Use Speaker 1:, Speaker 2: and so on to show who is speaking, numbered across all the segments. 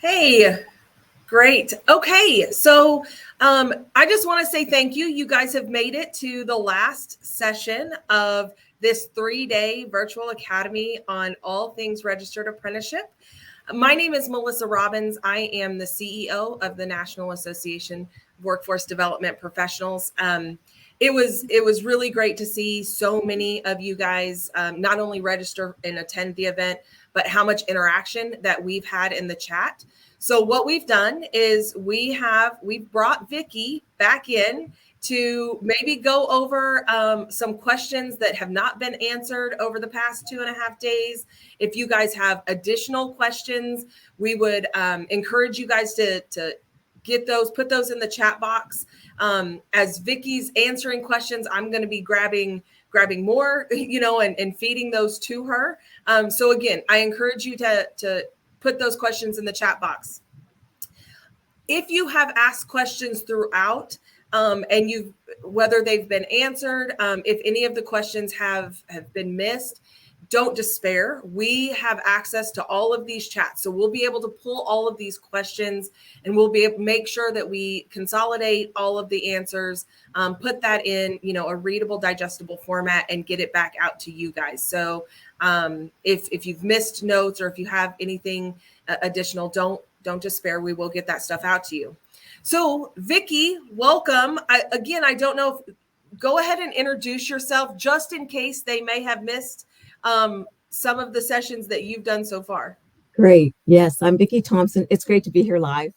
Speaker 1: Hey, great. Okay, so I just want to say thank you. You guys have made it to the last session of this 3-day virtual academy on all things registered apprenticeship. My name is Melissa Robbins. I am the CEO of the National Association of Workforce Development Professionals. It was really great to see so many of you guys not only register and attend the event, but how much interaction that we've had in the chat. So what we've done is we've brought Vicki back in to maybe go over some questions that have not been answered over the past 2.5 days. If you guys have additional questions, we would encourage you guys to get those, put those in the chat box. As Vicki's answering questions, I'm going to be grabbing more, and feeding those to her. So again, I encourage you to put those questions in the chat box. If you have asked questions throughout, and whether they've been answered, if any of the questions have been missed, don't despair. We have access to all of these chats. So we'll be able to pull all of these questions, and we'll be able to make sure that we consolidate all of the answers, put that in, a readable, digestible format, and get it back out to you guys. So if you've missed notes, or if you have anything additional, don't despair. We will get that stuff out to you. So Vicki, welcome. I don't know go ahead and introduce yourself, just in case they may have missed some of the sessions that you've done so far.
Speaker 2: Great. Yes, I'm Vicki Thompson. It's great to be here live.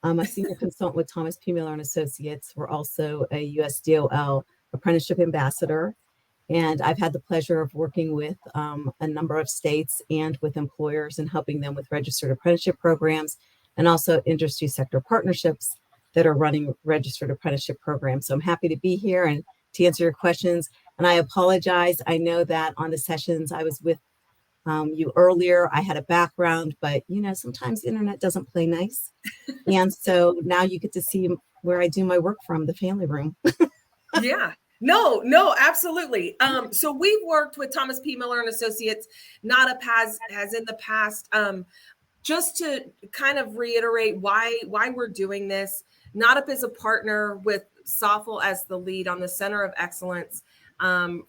Speaker 2: I'm a senior consultant with Thomas P. Miller and Associates. We're also a USDOL apprenticeship ambassador. And I've had the pleasure of working with a number of states and with employers and helping them with registered apprenticeship programs, and also industry sector partnerships that are running registered apprenticeship programs. So I'm happy to be here and to answer your questions. And I apologize. I know that on the sessions I was with you earlier, I had a background, but sometimes the internet doesn't play nice. And so now you get to see where I do my work from, the family room.
Speaker 1: Yeah. No, absolutely. So we've worked with Thomas P. Miller and Associates, not as in the past. Just to kind of reiterate why we're doing this, NADAP is a partner with SOFL as the lead on the Center of Excellence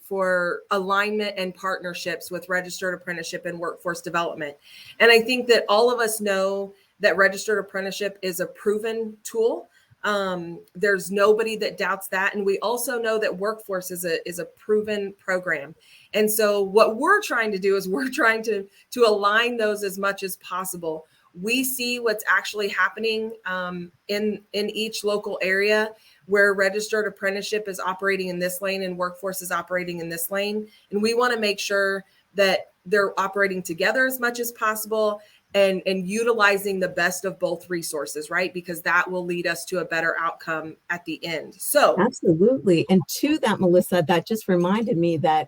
Speaker 1: for alignment and partnerships with registered apprenticeship and workforce development. And I think that all of us know that registered apprenticeship is a proven tool. There's nobody that doubts that. And we also know that workforce is a proven program. And so what we're trying to do is we're trying to align those as much as possible. We see what's actually happening in each local area, where registered apprenticeship is operating in this lane and workforce is operating in this lane. And we want to make sure that they're operating together as much as possible, and utilizing the best of both resources, right? Because that will lead us to a better outcome at the end. So
Speaker 2: absolutely. And to that, Melissa, that just reminded me that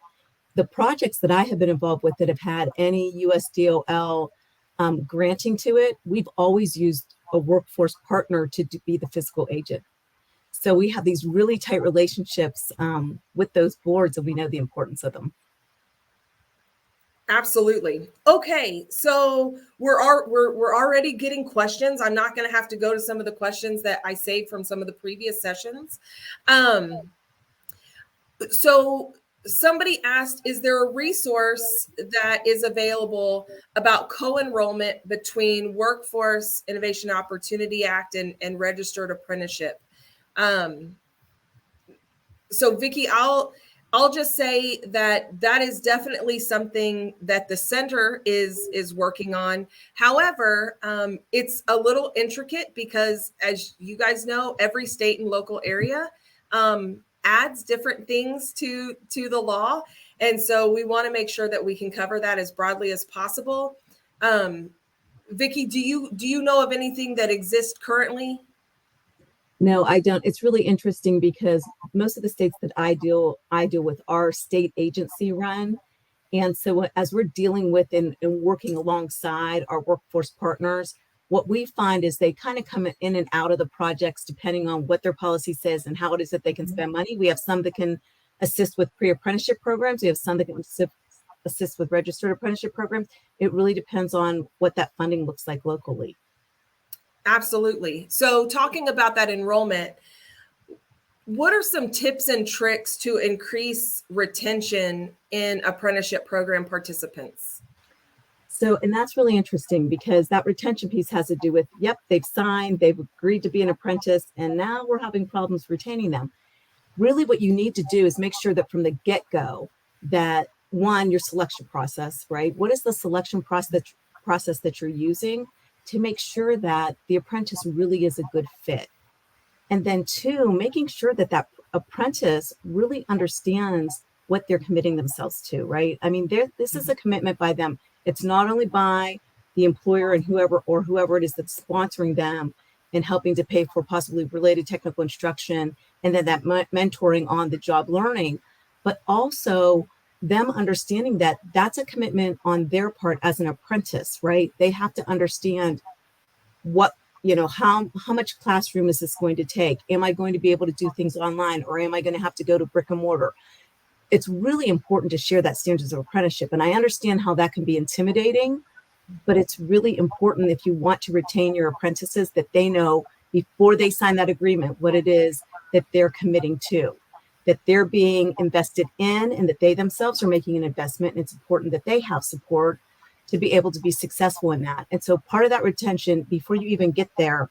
Speaker 2: the projects that I have been involved with that have had any USDOL granting to it, we've always used a workforce partner to be the fiscal agent. So we have these really tight relationships with those boards, and we know the importance of them.
Speaker 1: Absolutely. Okay, so we're already getting questions. I'm not going to have to go to some of the questions that I saved from some of the previous sessions. So somebody asked, is there a resource that is available about co-enrollment between Workforce Innovation Opportunity Act and registered apprenticeship? So Vicki, I'll just say that is definitely something that the center is working on. However, it's a little intricate because, as you guys know, every state and local area adds different things to the law. And so we want to make sure that we can cover that as broadly as possible. Vicki, do you know of anything that exists currently?
Speaker 2: No, I don't. It's really interesting because most of the states that I deal with are state agency run. And so as we're dealing with and working alongside our workforce partners, what we find is they kind of come in and out of the projects depending on what their policy says and how it is that they can spend money. We have some that can assist with pre-apprenticeship programs. We have some that can assist with registered apprenticeship programs. It really depends on what that funding looks like locally.
Speaker 1: Absolutely. So talking about that enrollment, what are some tips and tricks to increase retention in apprenticeship program participants?
Speaker 2: So, and that's really interesting because that retention piece has to do with, yep, they've signed, they've agreed to be an apprentice, and now we're having problems retaining them. Really what you need to do is make sure that from the get-go that one, your selection process, right? What is the selection process that you're using to make sure that the apprentice really is a good fit? And then two, making sure that that apprentice really understands what they're committing themselves to, right? I mean, this is a commitment by them. It's not only by the employer and whoever it is that's sponsoring them and helping to pay for possibly related technical instruction and then that mentoring on the job learning, but also them understanding that that's a commitment on their part as an apprentice, right? They have to understand what, how much classroom is this going to take? Am I going to be able to do things online, or am I going to have to go to brick and mortar? It's really important to share that standards of apprenticeship. And I understand how that can be intimidating, but it's really important if you want to retain your apprentices that they know before they sign that agreement what it is that they're committing to, that they're being invested in, and that they themselves are making an investment. And it's important that they have support to be able to be successful in that. And so part of that retention before you even get there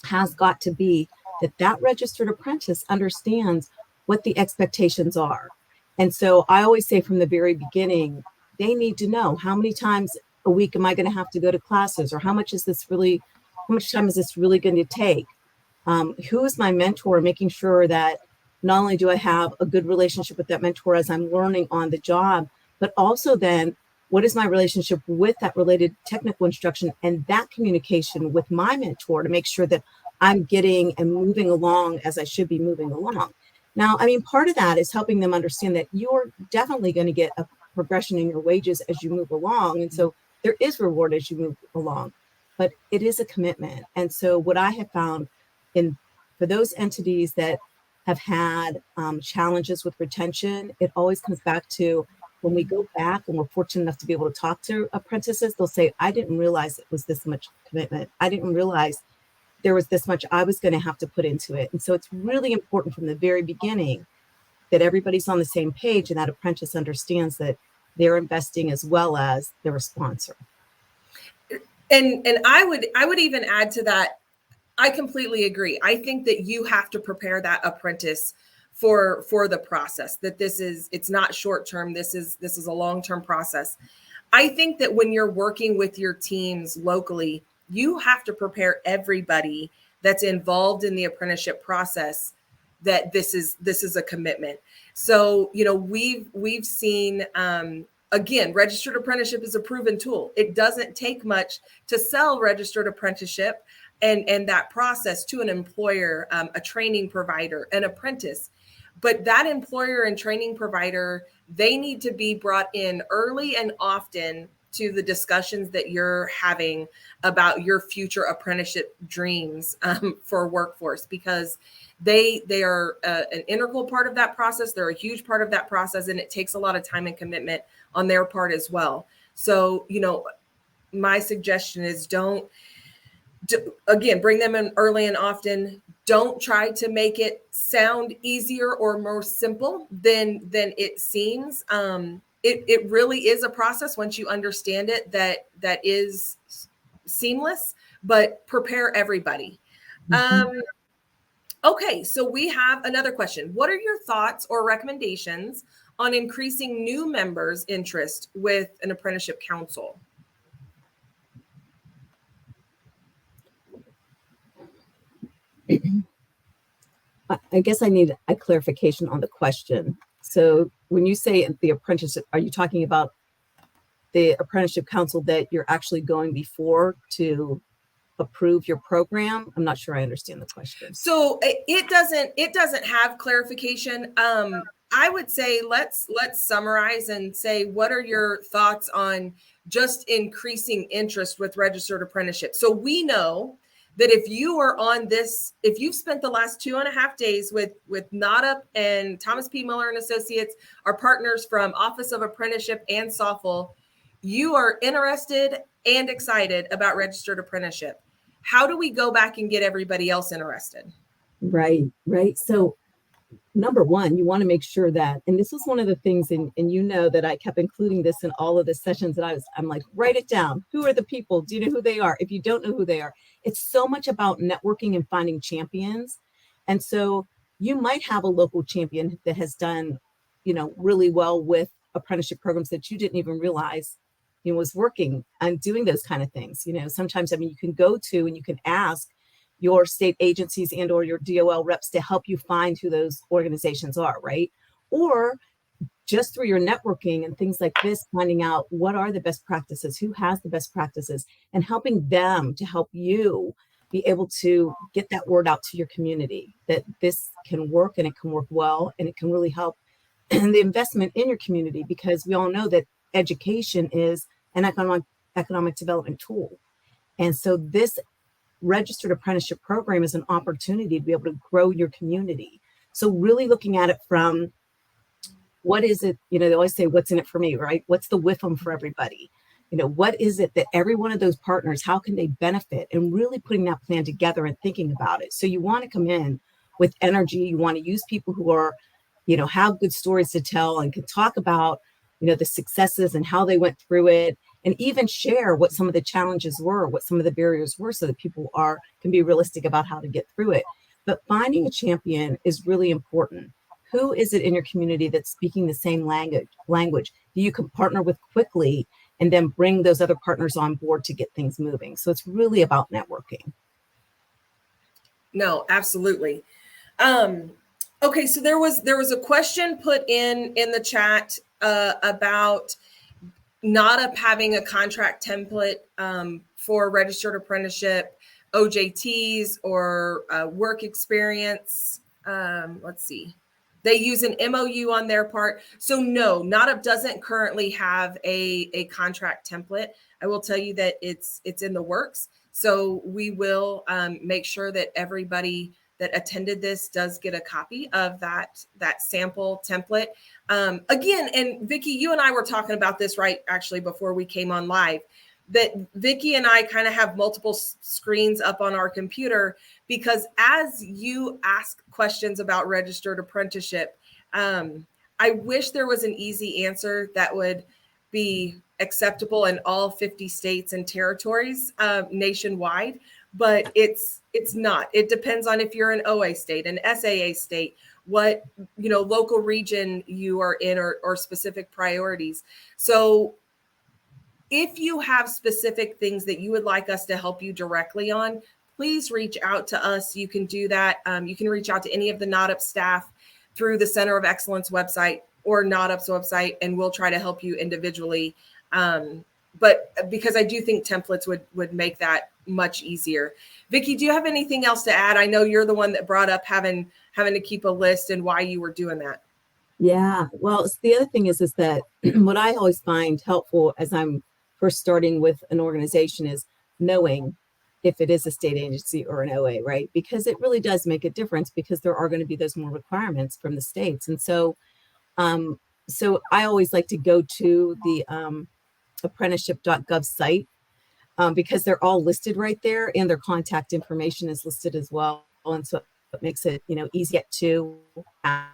Speaker 2: has got to be that that registered apprentice understands what the expectations are. And so I always say from the very beginning, they need to know how many times a week am I going to have to go to classes, or how much time is this really going to take? Who is my mentor? Making sure that not only do I have a good relationship with that mentor as I'm learning on the job, but also then what is my relationship with that related technical instruction and that communication with my mentor to make sure that I'm getting and moving along as I should be moving along. Now, I mean, part of that is helping them understand that you're definitely going to get a progression in your wages as you move along. And so there is reward as you move along, but it is a commitment. And so what I have found for those entities that have had challenges with retention, it always comes back to when we go back and we're fortunate enough to be able to talk to apprentices, they'll say, I didn't realize it was this much commitment. I didn't realize there was this much I was going to have to put into it. And so it's really important from the very beginning that everybody's on the same page and that apprentice understands that they're investing as well as their sponsor.
Speaker 1: And I would even add to that, I completely agree. I think that you have to prepare that apprentice for the process, that it's not short term. This is a long-term process. I think that when you're working with your teams locally, you have to prepare everybody that's involved in the apprenticeship process that this is a commitment. So, we've seen, again, registered apprenticeship is a proven tool. It doesn't take much to sell registered apprenticeship and that process to an employer, a training provider, an apprentice. But that employer and training provider, they need to be brought in early and often to the discussions that you're having about your future apprenticeship dreams for workforce, because they are an integral part of that process. They're a huge part of that process, and it takes a lot of time and commitment on their part as well. So, my suggestion is again, bring them in early and often. Don't try to make it sound easier or more simple than it seems. It really is a process once you understand it that is seamless, but prepare everybody.
Speaker 2: Mm-hmm.
Speaker 1: Okay, so we have another question. What are your thoughts or recommendations on increasing new members' interest with an apprenticeship council?
Speaker 2: I guess I need a clarification on the question. So when you say the apprenticeship, are you talking about the apprenticeship council that you're actually going before to approve your program? I'm not sure I understand the question.
Speaker 1: So it doesn't have clarification. I would say let's summarize and say, what are your thoughts on just increasing interest with registered apprenticeship? So we know that if you've spent the last 2.5 days with NADAP and Thomas P. Miller and Associates, our partners from Office of Apprenticeship and SOFL, you are interested and excited about registered apprenticeship. how do we go back and get everybody else interested?
Speaker 2: Right, right. So number one, you want to make sure that, and this was one of the things, and you know that I kept including this in all of the sessions that I'm like, write it down. Who are the people? Do you know who they are? If you don't know who they are, it's so much about networking and finding champions. And so you might have a local champion that has done, really well with apprenticeship programs that you didn't even realize, was working and doing those kind of things. Sometimes, you can go to and you can ask your state agencies and or your DOL reps to help you find who those organizations are, right? Or just through your networking and things like this, finding out what are the best practices, who has the best practices, and helping them to help you be able to get that word out to your community that this can work and it can work well and it can really help the investment in your community, because we all know that education is an economic development tool. And so this registered apprenticeship program is an opportunity to be able to grow your community. So really looking at it from, what is it, they always say, what's in it for me, right? What's the WIFM for everybody? What is it that every one of those partners, how can they benefit? And really putting that plan together and thinking about it. So you want to come in with energy. You want to use people who are, have good stories to tell and can talk about, the successes and how they went through it, and even share what some of the challenges were, what some of the barriers were, so that people can be realistic about how to get through it. But finding a champion is really important. Who is it in your community that's speaking the same language that you can partner with quickly and then bring those other partners on board to get things moving? So it's really about networking.
Speaker 1: No, absolutely. Okay, so there was a question put in the chat about NADAP having a contract template for registered apprenticeship, OJTs, or work experience. Let's see. They use an MOU on their part. So no, NADAP doesn't currently have a contract template. I will tell you that it's in the works. So we will make sure that everybody that attended this does get a copy of that sample template. Again, and Vicki, you and I were talking about this actually before we came on live, that Vicki and I kind of have multiple screens up on our computer, because as you ask questions about registered apprenticeship, I wish there was an easy answer that would be acceptable in all 50 states and territories nationwide, but it's not. It depends on if you're an OA state, an SAA state, what local region you are in, or specific priorities. So if you have specific things that you would like us to help you directly on, please reach out to us. You can do that. You can reach out to any of the NADAP staff through the Center of Excellence website or NADAP's website, and we'll try to help you individually. But because I do think templates would make that much easier. Vicki, do you have anything else to add? I know you're the one that brought up having to keep a list and why you were doing that.
Speaker 2: Yeah, well, the other thing is that what I always find helpful as I'm first starting with an organization is knowing if it is a state agency or an OA, right? Because it really does make a difference, because there are going to be those more requirements from the states. And so, so I always like to go to the apprenticeship.gov site, because they're all listed right there, and their contact information is listed as well. And so it makes it, easy to ask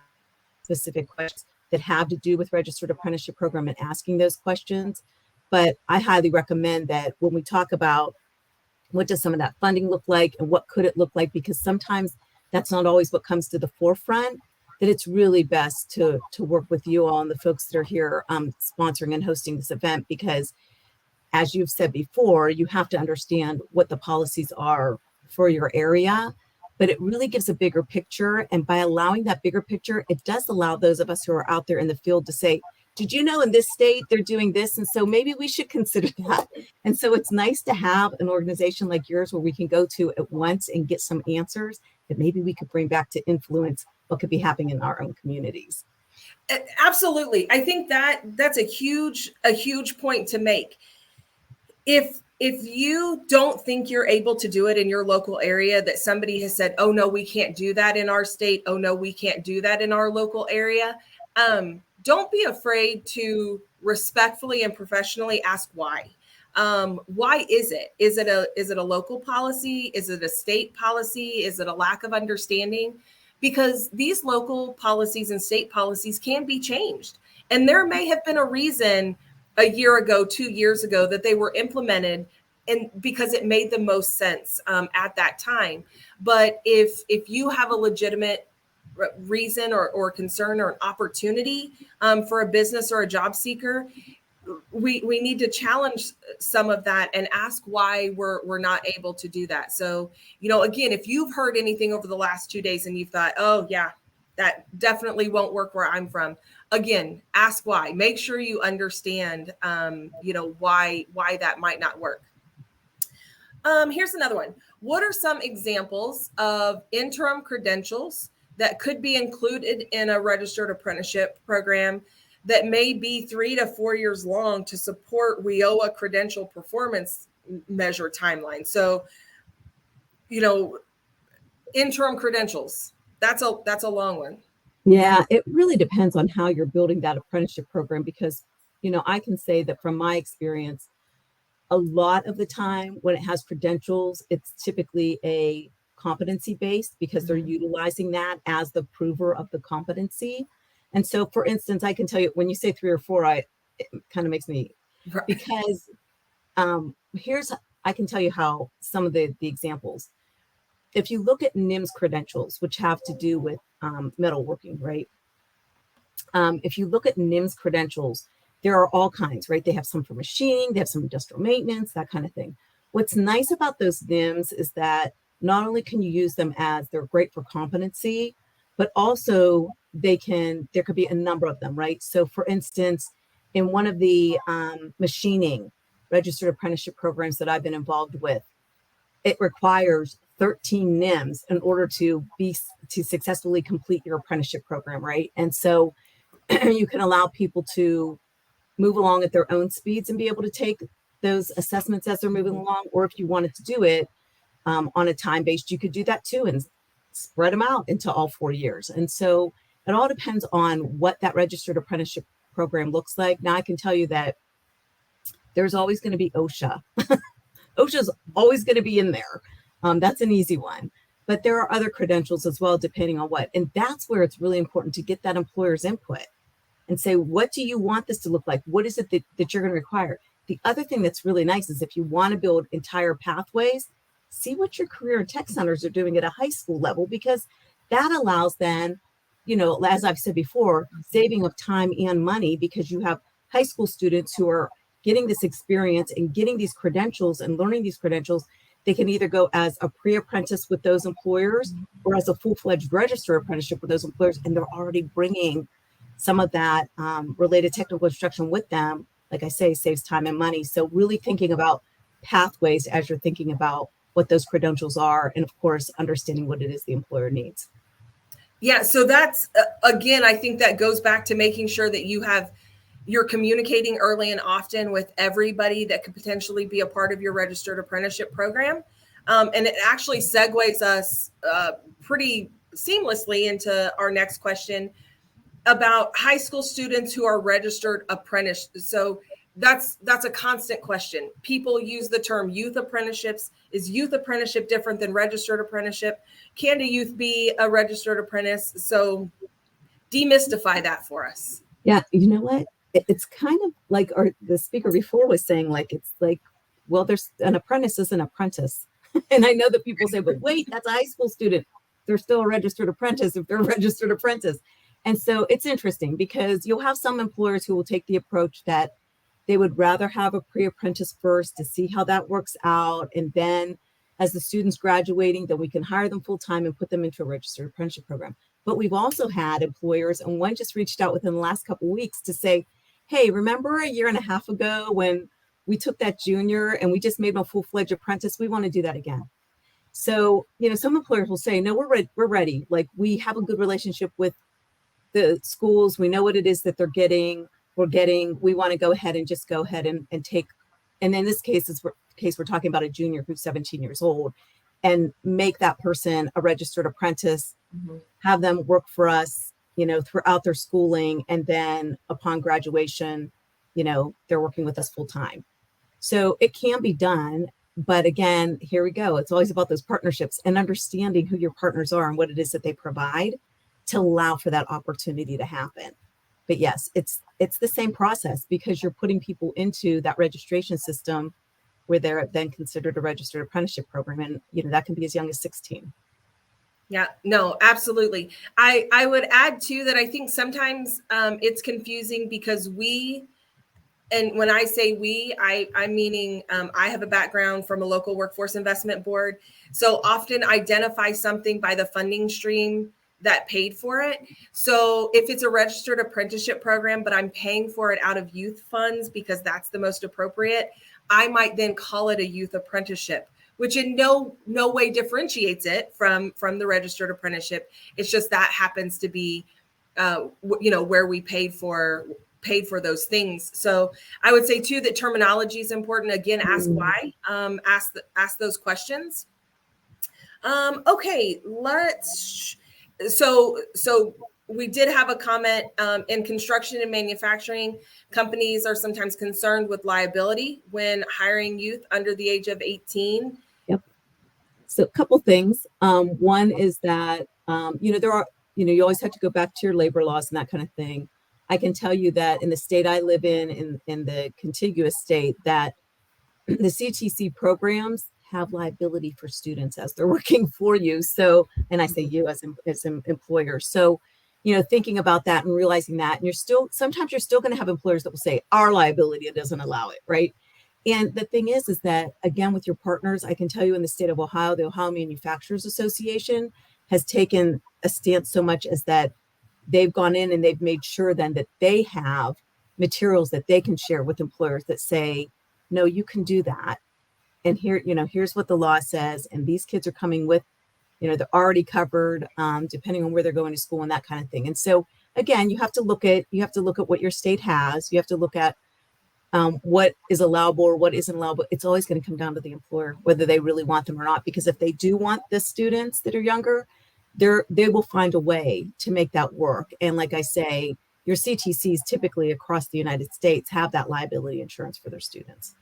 Speaker 2: specific questions that have to do with registered apprenticeship program and asking those questions. But I highly recommend that when we talk about what does some of that funding look like and what could it look like, because sometimes that's not always what comes to the forefront, that it's really best to work with you all and the folks that are here sponsoring and hosting this event, because as you've said before, you have to understand what the policies are for your area, but it really gives a bigger picture. And by allowing that bigger picture, it does allow those of us who are out there in the field to say, did you know in this state they're doing this? And so maybe we should consider that. And so it's nice to have an organization like yours where we can go to at once and get some answers that maybe we could bring back to influence what could be happening in our own communities.
Speaker 1: Absolutely. I think that's a huge point to make. If you don't think you're able to do it in your local area, that somebody has said, oh no, we can't do that in our state, oh no, we can't do that in our local area, don't be afraid to respectfully and professionally ask why. Why is it? Is it a local policy? Is it a state policy? Is it a lack of understanding? Because these local policies and state policies can be changed. And there may have been a reason a year ago, 2 years ago, that they were implemented, and because it made the most sense at that time. But if you have a legitimate reason or concern or an opportunity for a business or a job seeker, we need to challenge some of that and ask why we're not able to do that. So, again, if you've heard anything over the last 2 days and you've thought, oh yeah, that definitely won't work where I'm from, again, ask why. Make sure you understand, why that might not work. Here's another one. What are some examples of interim credentials that could be included in a registered apprenticeship program that may be 3 to 4 years long to support WIOA credential performance measure timeline? So, interim credentials, that's a long one.
Speaker 2: Yeah, it really depends on how you're building that apprenticeship program, because, I can say that from my experience, a lot of the time when it has credentials, it's typically a competency based, because they're utilizing that as the prover of the competency. And so, for instance, I can tell you, when you say 3 or 4, it kind of makes me, because I can tell you how some of the examples. If you look at NIMS credentials, which have to do with metalworking, right? If you look at NIMS credentials, there are all kinds, right? They have some for machining, they have some industrial maintenance, that kind of thing. What's nice about those NIMS is that not only can you use them as they're great for competency, but also there could be a number of them, right? So for instance, in one of the machining registered apprenticeship programs that I've been involved with, it requires 13 NIMS in order to successfully complete your apprenticeship program, right? And so you can allow people to move along at their own speeds and be able to take those assessments as they're moving along. Or if you wanted to do it on a time-based, you could do that too and spread them out into all 4 years. And so it all depends on what that registered apprenticeship program looks like. Now, I can tell you that there's always going to be OSHA. OSHA's always going to be in there. That's an easy one. But there are other credentials as well, depending on what. And that's where it's really important to get that employer's input and say, what do you want this to look like? What is it that you're going to require? The other thing that's really nice is if you want to build entire pathways, see what your career and tech centers are doing at a high school level, because that allows then, as I've said before, saving of time and money, because you have high school students who are getting this experience and getting these credentials and learning these credentials. They can either go as a pre-apprentice with those employers or as a full-fledged registered apprenticeship with those employers, and they're already bringing some of that related technical instruction with them. Like I say, saves time and money. So really thinking about pathways as you're thinking about what those credentials are, and of course, understanding what it is the employer needs.
Speaker 1: Yeah, so that's, again, I think that goes back to making sure that you're communicating early and often with everybody that could potentially be a part of your registered apprenticeship program. And it actually segues us pretty seamlessly into our next question about high school students who are registered apprentices. So that's a constant question. People use the term youth apprenticeships. Is youth apprenticeship different than registered apprenticeship? Can a youth be a registered apprentice? So demystify that for us.
Speaker 2: Yeah, you know what? It's kind of like the speaker before was saying, it's like, well, there's an apprentice is an apprentice. And I know that people say, but wait, that's a high school student. They're still a registered apprentice if they're a registered apprentice. And so it's interesting, because you'll have some employers who will take the approach that they would rather have a pre-apprentice first to see how that works out. And then as the student's graduating, then we can hire them full-time and put them into a registered apprenticeship program. But we've also had employers, and one just reached out within the last couple of weeks to say, hey, remember a year and a half ago when we took that junior and we just made them a full-fledged apprentice? We want to do that again. So, some employers will say, no, we're ready. Like, we have a good relationship with the schools. We know what it is that they're getting. We want to go ahead and take, and in this case, we're talking about a junior who's 17 years old, and make that person a registered apprentice, have them work for us, throughout their schooling. And then upon graduation, they're working with us full time. So it can be done. But again, here we go. It's always about those partnerships and understanding who your partners are and what it is that they provide to allow for that opportunity to happen. But yes, it's the same process because you're putting people into that registration system where they're then considered a registered apprenticeship program. And, that can be as young as 16.
Speaker 1: Yeah, no, absolutely. I would add too that I think sometimes it's confusing because and when I say we, I'm meaning I have a background from a local workforce investment board. So often identify something by the funding stream that paid for it. So if it's a registered apprenticeship program, but I'm paying for it out of youth funds because that's the most appropriate, I might then call it a youth apprenticeship, which in no way differentiates it from the registered apprenticeship. It's just that happens to be where we paid for those things. So I would say too that terminology is important. Again, ask why, ask those questions. Okay, so we did have a comment in construction and manufacturing. Companies are sometimes concerned with liability when hiring youth under the age of 18.
Speaker 2: Yep. So a couple things. One is that, there are, you always have to go back to your labor laws and that kind of thing. I can tell you that in the state I live in the contiguous state, that the CTC programs have liability for students as they're working for you. So, and I say you as an employer. So, thinking about that and realizing that, and sometimes you're still going to have employers that will say our liability doesn't allow it, right? And the thing is that, again, with your partners, I can tell you in the state of Ohio, the Ohio Manufacturers Association has taken a stance so much as that they've gone in and they've made sure then that they have materials that they can share with employers that say, no, you can do that. And here's what the law says. And these kids are coming with, they're already covered, depending on where they're going to school and that kind of thing. And so again, you have to look at what your state has. You have to look at what is allowable or what isn't allowable. It's always going to come down to the employer, whether they really want them or not. Because if they do want the students that are younger, they will find a way to make that work. And like I say, your CTCs typically across the United States have that liability insurance for their students.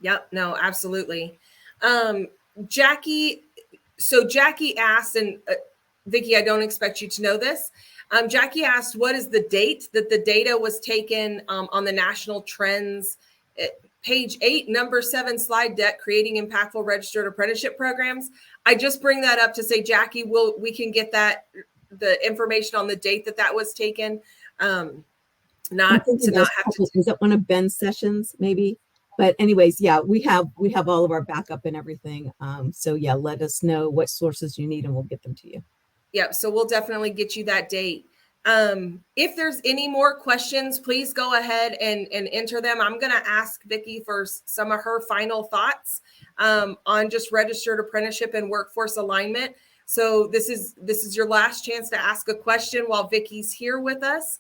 Speaker 1: Yep. No, absolutely. Jackie asked, and Vicki, I don't expect you to know this. Jackie asked, what is the date that the data was taken on the national trends, page 8, number 7 slide deck, creating impactful registered apprenticeship programs? I just bring that up to say, Jackie, we can get the information on the date that was taken. Was
Speaker 2: that one of Ben's sessions, maybe? But anyways, yeah, we have all of our backup and everything. So yeah, let us know what sources you need and we'll get them to you.
Speaker 1: Yep. So we'll definitely get you that date. If there's any more questions, please go ahead and enter them. I'm going to ask Vicki for some of her final thoughts on just registered apprenticeship and workforce alignment. So this is your last chance to ask a question while Vicki's here with us.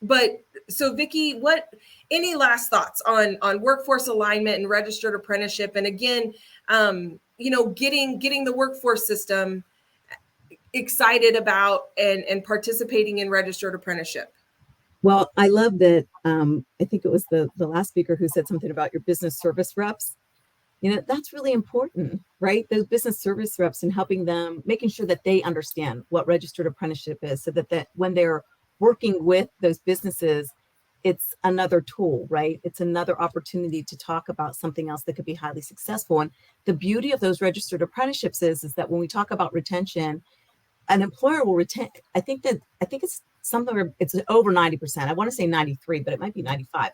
Speaker 1: But so Vicki, any last thoughts on workforce alignment and registered apprenticeship? And again, getting the workforce system excited about and participating in registered apprenticeship.
Speaker 2: Well, I love that. I think it was the last speaker who said something about your business service reps. That's really important, right? Those business service reps and helping them, making sure that they understand what registered apprenticeship is so that when they're working with those businesses, it's another tool, right? It's another opportunity to talk about something else that could be highly successful. And the beauty of those registered apprenticeships is that when we talk about retention, an employer will retain. I think it's something, it's over 90%. I want to say 93, but it might be 95%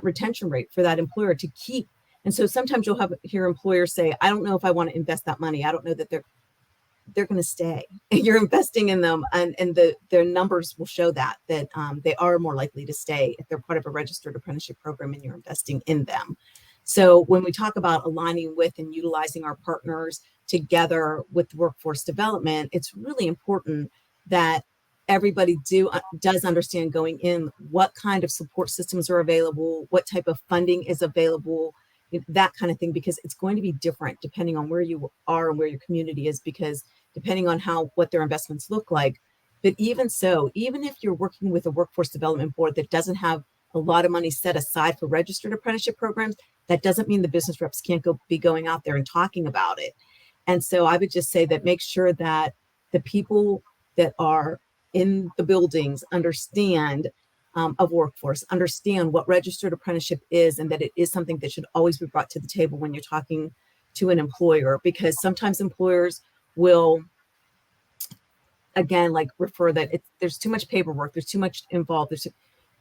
Speaker 2: retention rate for that employer to keep. And so sometimes you'll hear employers say, I don't know if I want to invest that money. I don't know that they're going to stay. You're investing in them, and their numbers will show that they are more likely to stay if they're part of a registered apprenticeship program and you're investing in them. So when we talk about aligning with and utilizing our partners together with workforce development, it's really important that everybody does understand going in what kind of support systems are available, what type of funding is available, that kind of thing, because it's going to be different depending on where you are and where your community is, because depending on what their investments look like. But even so, even if you're working with a workforce development board that doesn't have a lot of money set aside for registered apprenticeship programs. That doesn't mean the business reps can't be going out there and talking about it. And so I would just say that make sure that the people that are in the buildings understand of workforce, understand what registered apprenticeship is, and that it is something that should always be brought to the table when you're talking to an employer, because sometimes employers will, again, like refer that there's too much paperwork, there's too much involved.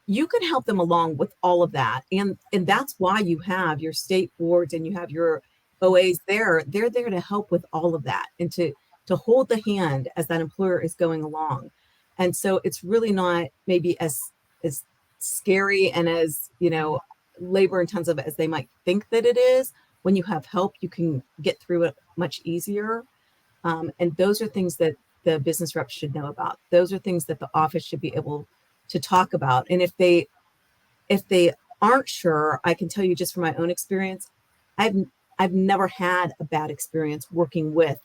Speaker 2: You can help them along with all of that. And that's why you have your state boards and you have your OAs there. They're there to help with all of that and to hold the hand as that employer is going along. And so it's really not maybe as scary and as, labor intensive as they might think that it is. When you have help, you can get through it much easier. And those are things that the business reps should know about. Those are things that the office should be able to talk about. And if they aren't sure, I can tell you just from my own experience, I've never had a bad experience working with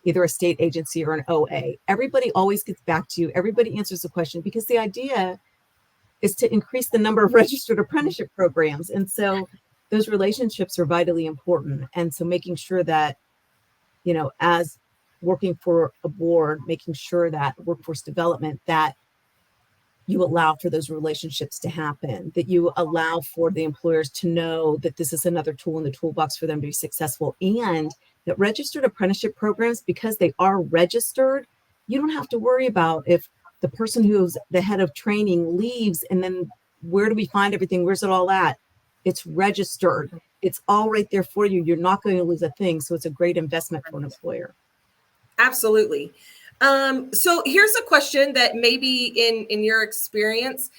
Speaker 2: either a state agency or an OA. Everybody always gets back to you. Everybody answers the question, because the idea is to increase the number of registered apprenticeship programs. And so those relationships are vitally important. And so making sure that, as working for a board, making sure that workforce development, that you allow for those relationships to happen, that you allow for the employers to know that this is another tool in the toolbox for them to be successful, and that registered apprenticeship programs, because they are registered, you don't have to worry about if the person who's the head of training leaves and then where do we find everything? Where's it all at? It's registered. It's all right there for you. You're not going to lose a thing. So it's a great investment for an employer.
Speaker 1: Absolutely. So here's a question that maybe in your experience,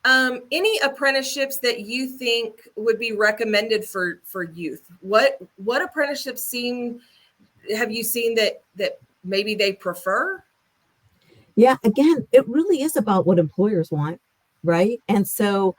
Speaker 1: any apprenticeships that you think would be recommended for youth? What apprenticeships have you seen that maybe they prefer?
Speaker 2: Yeah, again, it really is about what employers want, right? And so,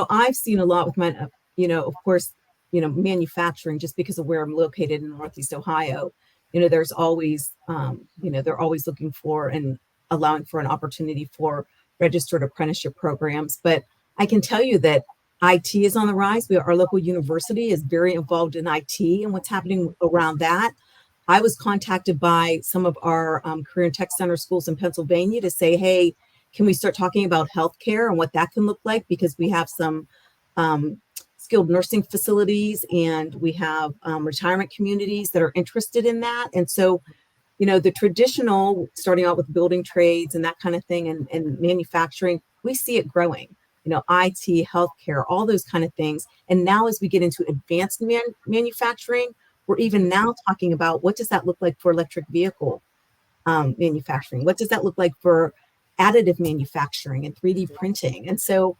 Speaker 2: I've seen a lot with my, of course, manufacturing, just because of where I'm located in Northeast Ohio. There's always, they're always looking for and allowing for an opportunity for registered apprenticeship programs. But I can tell you that IT is on the rise. Our local university is very involved in IT and what's happening around that. I was contacted by some of our career and tech center schools in Pennsylvania to say, hey, can we start talking about healthcare and what that can look like? Because we have some skilled nursing facilities and we have retirement communities that are interested in that. And so, the traditional, starting out with building trades and that kind of thing and manufacturing, we see it growing, IT, healthcare, all those kind of things. And now as we get into advanced manufacturing, we're even now talking about what does that look like for electric vehicle manufacturing? What does that look like for additive manufacturing and 3D printing? And so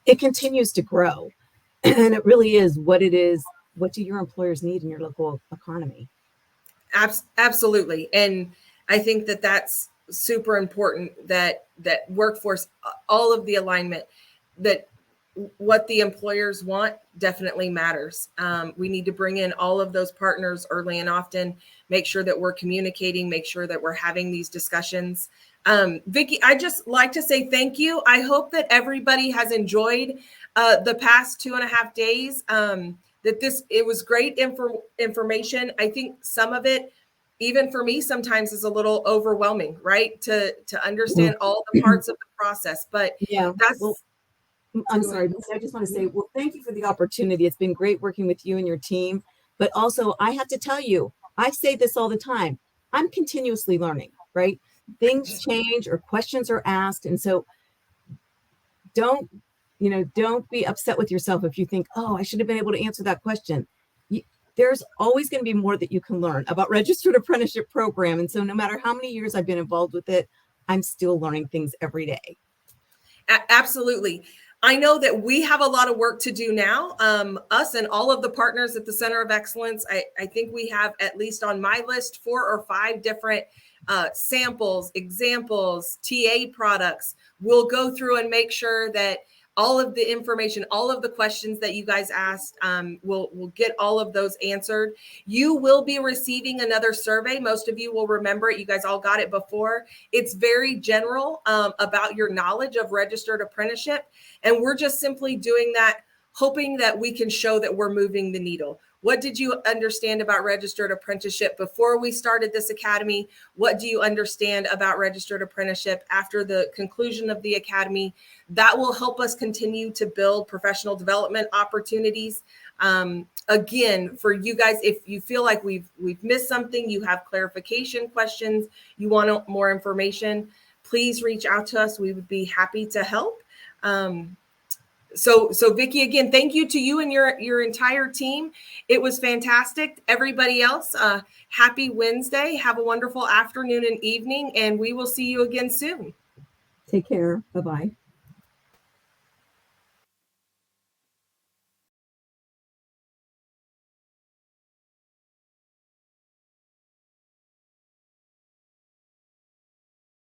Speaker 2: it continues to grow. And it really is what it is. What do your employers need in your local economy?
Speaker 1: Absolutely. And I think that that's super important, that workforce, all of the alignment, that what the employers want definitely matters. We need to bring in all of those partners early and often, make sure that we're communicating, make sure that we're having these discussions. Vicki, I just like to say thank you. I hope that everybody has enjoyed the past 2.5 days, it was great information. I think some of it, even for me, sometimes is a little overwhelming, right? To understand all the parts of the process, but
Speaker 2: I'm sorry, but I just want to say, well, thank you for the opportunity. It's been great working with you and your team. But also, I have to tell you, I say this all the time. I'm continuously learning, right? Things change or questions are asked. And so don't be upset with yourself if you think, oh, I should have been able to answer that question. There's always going to be more that you can learn about registered apprenticeship program. And so no matter how many years I've been involved with it, I'm still learning things every day.
Speaker 1: Absolutely. I know that we have a lot of work to do now. Us and all of the partners at the Center of Excellence, I think we have, at least on my list, 4 or 5 different samples, examples, TA products. We'll go through and make sure that all of the information, all of the questions that you guys asked. We'll get all of those answered. You will be receiving another survey. Most of you will remember it. You guys all got it before. It's very general about your knowledge of registered apprenticeship. And we're just simply doing that, hoping that we can show that we're moving the needle. What did you understand about registered apprenticeship before we started this academy? What do you understand about registered apprenticeship after the conclusion of the academy? That will help us continue to build professional development opportunities. Again, for you guys, if you feel like we've missed something, you have clarification questions, you want more information, please reach out to us. We would be happy to help. So Vicki, again, thank you to you and your entire team. It was fantastic. Everybody else, happy Wednesday. Have a wonderful afternoon and evening, and we will see you again soon.
Speaker 2: Take care. Bye-bye.